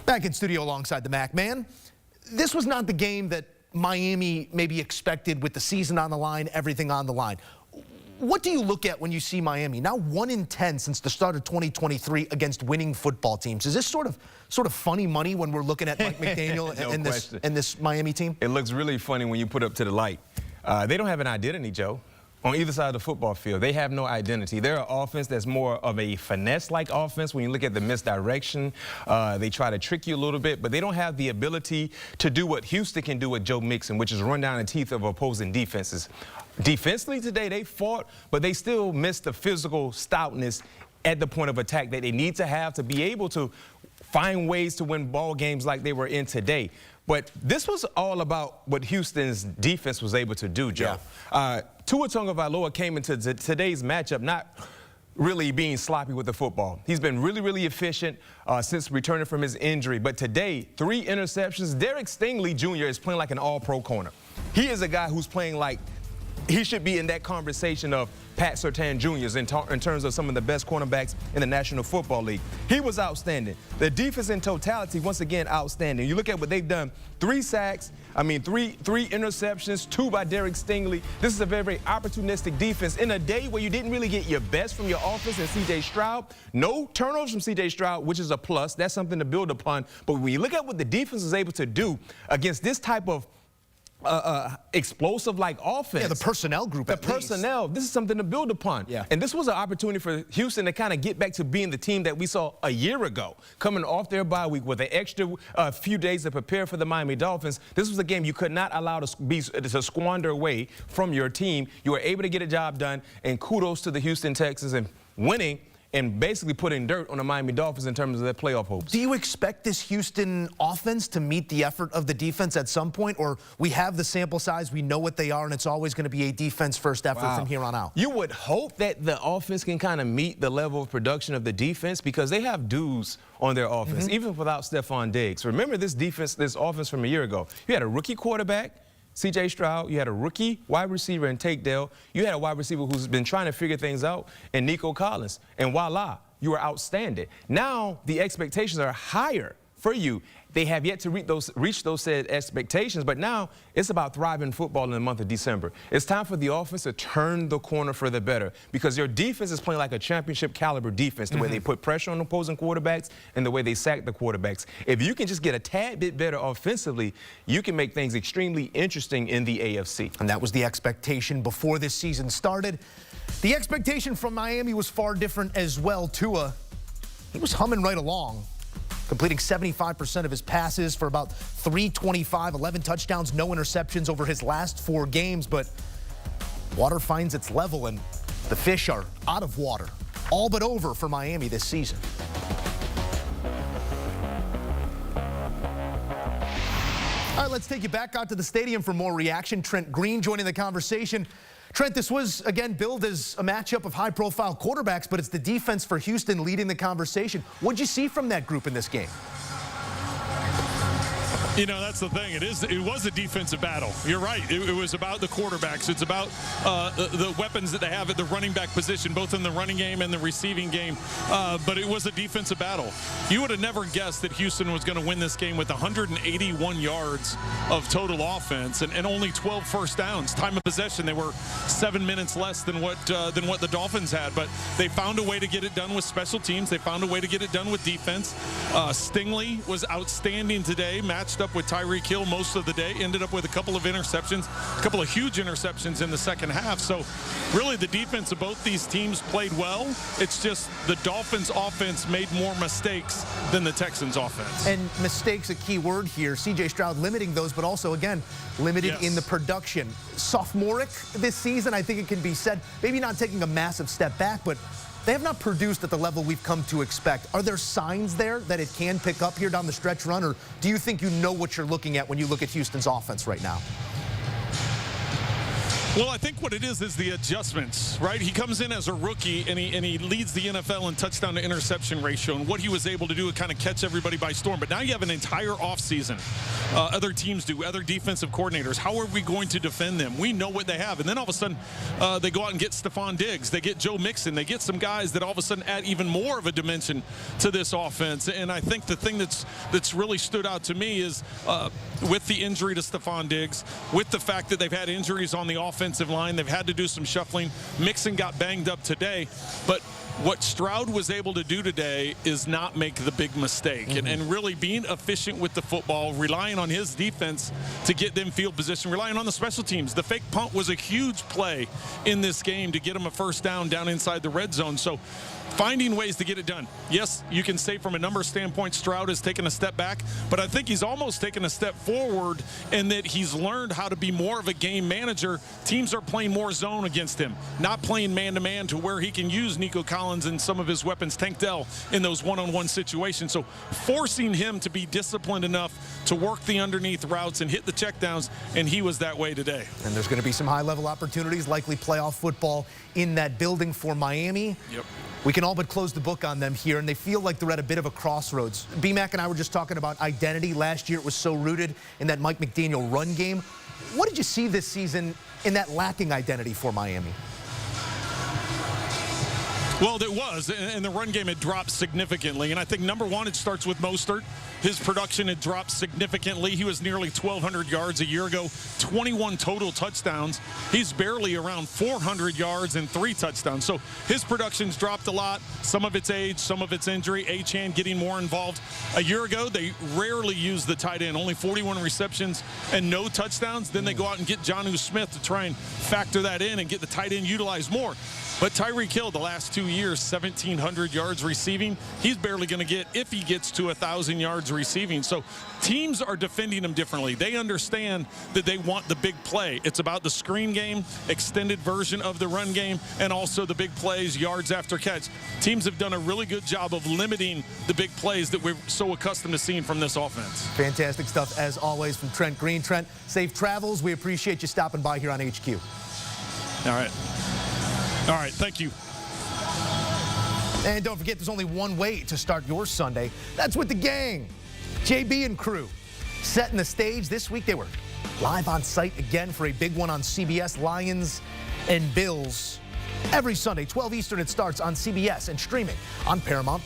Back in studio alongside the Mac Man. This was not the game that Miami maybe expected with the season on the line, everything on the line. What do you look at when you see Miami now 1-10 since the start of 2023 against winning football teams? Is this sort of funny money when we're looking at Mike McDaniel and this Miami team? It looks really funny when you put up to the light. They don't have an identity, Joe. On either side of the football field, they have no identity. They're an offense that's more of a finesse-like offense. When you look at the misdirection, they try to trick you a little bit, but they don't have the ability to do what Houston can do with Joe Mixon, which is run down the teeth of opposing defenses. Defensively today, they fought, but they still missed the physical stoutness at the point of attack that they need to have to be able to find ways to win ball games like they were in today. But this was all about what Houston's defense was able to do, Joe. Yeah. Tua Tagovailoa came into today's matchup not really being sloppy with the football. He's been really, really efficient since returning from his injury. But today, 3 interceptions. Derek Stingley Jr. is playing like an all-pro corner. He is a guy who's playing like he should be in that conversation of Pat Surtain Jr. in terms of some of the best cornerbacks in the National Football League. He was outstanding. The defense in totality, once again, outstanding. You look at what they've done, 3 sacks, three interceptions, 2 by Derek Stingley. This is a very, very opportunistic defense in a day where you didn't really get your best from your offense and C.J. Stroud. No turnovers from C.J. Stroud, which is a plus. That's something to build upon. But when you look at what the defense is able to do against this type of explosive-like offense. Yeah, the personnel group. The personnel, this is something to build upon. Yeah. And this was an opportunity for Houston to kind of get back to being the team that we saw a year ago, coming off their bye week with an extra few days to prepare for the Miami Dolphins. This was a game you could not allow to squander away from your team. You were able to get a job done, and kudos to the Houston Texans and winning and basically putting dirt on the Miami Dolphins in terms of their playoff hopes. Do you expect this Houston offense to meet the effort of the defense at some point, or we have the sample size, we know what they are, and it's always going to be a defense-first effort from here on out? You would hope that the offense can kind of meet the level of production of the defense because they have dudes on their offense, even without Stephon Diggs. Remember this offense from a year ago. You had a rookie quarterback, C.J. Stroud. You had a rookie wide receiver in Tate Dale. You had a wide receiver who's been trying to figure things out in Nico Collins. And voila, you were outstanding. Now the expectations are higher for you. They have yet to reach those said expectations, but now it's about thriving football in the month of December. It's time for the offense to turn the corner for the better because your defense is playing like a championship caliber defense, the way they put pressure on opposing quarterbacks and the way they sack the quarterbacks. If you can just get a tad bit better offensively, you can make things extremely interesting in the AFC. And that was the expectation before this season started. The expectation from Miami was far different as well. Tua, he was humming right along, completing 75% of his passes for about 325, 11 touchdowns, no interceptions over his last 4 games. But water finds its level, and the fish are out of water. All but over for Miami this season. All right, let's take you back out to the stadium for more reaction. Trent Green joining the conversation. Trent, this was, again, billed as a matchup of high-profile quarterbacks, but it's the defense for Houston leading the conversation. What'd you see from that group in this game? You know, that's the thing. It was a defensive battle. You're right. It was about the quarterbacks. It's about the weapons that they have at the running back position, both in the running game and the receiving game. But it was a defensive battle. You would have never guessed that Houston was going to win this game with 181 yards of total offense and only 12 first downs. Time of possession, they were 7 minutes less than what the Dolphins had. But they found a way to get it done with special teams. They found a way to get it done with defense. Stingley was outstanding today, matched up with Tyreek Hill most of the day, ended up with a couple of interceptions, a couple of huge interceptions in the second half. So really the defense of both these teams played well. It's just the Dolphins offense made more mistakes than the Texans offense. And mistakes, a key word here. C.J. Stroud limiting those, but also, again, limited in the production. Sophomoric this season, I think it can be said, maybe not taking a massive step back, but they have not produced at the level we've come to expect. Are there signs there that it can pick up here down the stretch run, or do you think you know what you're looking at when you look at Houston's offense right now? Well, I think what it is the adjustments, right? He comes in as a rookie, and he leads the NFL in touchdown to interception ratio, and what he was able to do is kind of catch everybody by storm. But now you have an entire offseason. Other teams do, other defensive coordinators. How are we going to defend them? We know what they have. And then all of a sudden, they go out and get Stephon Diggs. They get Joe Mixon. They get some guys that all of a sudden add even more of a dimension to this offense. And I think the thing that's really stood out to me is with the injury to Stephon Diggs, with the fact that they've had injuries on the offensive line, they've had to do some shuffling. Mixon got banged up today, but what Stroud was able to do today is not make the big mistake and really being efficient with the football, relying on his defense to get them field position, relying on the special teams. The fake punt was a huge play in this game to get him a first down inside the red zone. So finding ways to get it done. Yes, you can say from a number standpoint, Stroud has taken a step back, but I think he's almost taken a step forward in that he's learned how to be more of a game manager. Teams are playing more zone against him, not playing man-to-man to where he can use Nico Collins and some of his weapons, Tank Dell, in those one-on-one situations. So forcing him to be disciplined enough to work the underneath routes and hit the checkdowns, and he was that way today. And there's going to be some high-level opportunities, likely playoff football in that building for Miami. Yep. We can all but close the book on them here, and they feel like they're at a bit of a crossroads. B-Mac and I were just talking about identity. Last year it was so rooted in that Mike McDaniel run game. What did you see this season in that lacking identity for Miami? Well, it was, and the run game had dropped significantly. And I think, number one, it starts with Mostert. His production had dropped significantly. He was nearly 1,200 yards a year ago, 21 total touchdowns. He's barely around 400 yards and 3 touchdowns. So his production's dropped a lot. Some of it's age, some of it's injury. Achane getting more involved. A year ago, they rarely used the tight end, only 41 receptions and no touchdowns. Then they go out and get Jonnu Smith to try and factor that in and get the tight end utilized more. But Tyreek Hill, the last 2 years, 1,700 yards receiving. He's barely going to get, if he gets to 1,000 yards receiving. So teams are defending him differently. They understand that they want the big play. It's about the screen game, extended version of the run game, and also the big plays, yards after catch. Teams have done a really good job of limiting the big plays that we're so accustomed to seeing from this offense. Fantastic stuff, as always, from Trent Green. Trent, safe travels. We appreciate you stopping by here on HQ. All right. All right, thank you. And don't forget, there's only one way to start your Sunday. That's with the gang. JB and crew setting the stage. This week they were live on site again for a big one on CBS, Lions and Bills. Every Sunday, 12 Eastern, it starts on CBS and streaming on Paramount+.